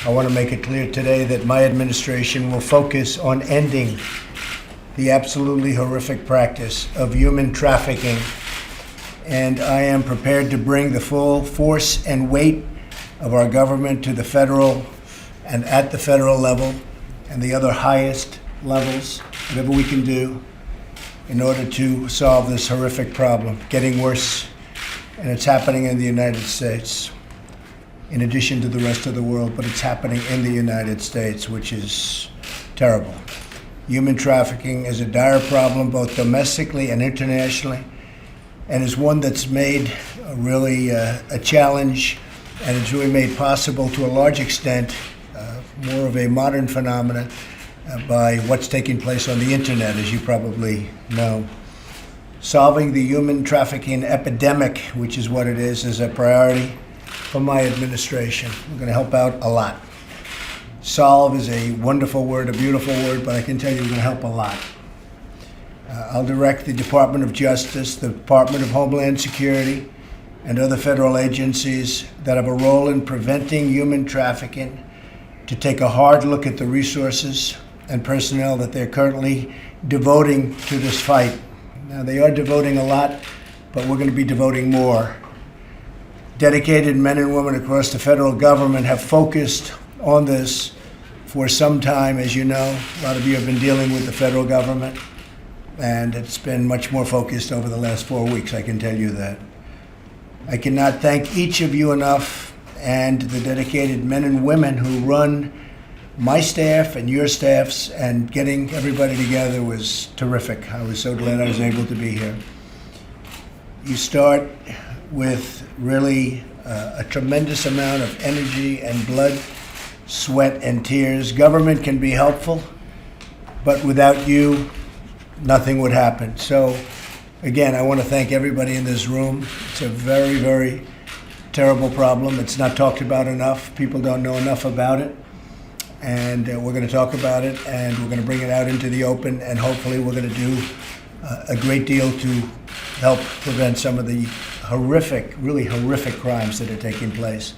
I want to make it clear today that my administration will focus on ending the absolutely horrific practice of human trafficking, and I am prepared to bring the full force and weight of our government to the federal and at the federal level and the other highest levels, whatever we can do in order to solve this horrific problem, getting worse, and it's happening in the United States, in addition to the rest of the world, but it's happening in the United States, which is terrible. Human trafficking is a dire problem, both domestically and internationally, and is one that's made really a challenge, and it's really made possible to a large extent, more of a modern phenomenon by what's taking place on the internet, as you probably know. Solving the human trafficking epidemic, which is what it is a priority for my administration. We're going to help out a lot. Solve is a wonderful word, a beautiful word, but I can tell you we're going to help a lot. I'll direct the Department of Justice, the Department of Homeland Security, and other federal agencies that have a role in preventing human trafficking to take a hard look at the resources and personnel that they're currently devoting to this fight. Now, they are devoting a lot, but we're going to be devoting more. Dedicated men and women across the federal government have focused on this for some time. As you know, a lot of you have been dealing with the federal government, and it's been much more focused over the last 4 weeks, I can tell you that. I cannot thank each of you enough, and the dedicated men and women who run my staff and your staffs, and getting everybody together was terrific. I was so glad I was able to be here. You start with really a tremendous amount of energy and blood, sweat, and tears. Government can be helpful, but without you, nothing would happen. So, again, I want to thank everybody in this room. It's a very, very terrible problem. It's not talked about enough. People don't know enough about it. And we're going to talk about it, and we're going to bring it out into the open, and hopefully we're going to do a great deal to help prevent some of the horrific, really horrific crimes that are taking place.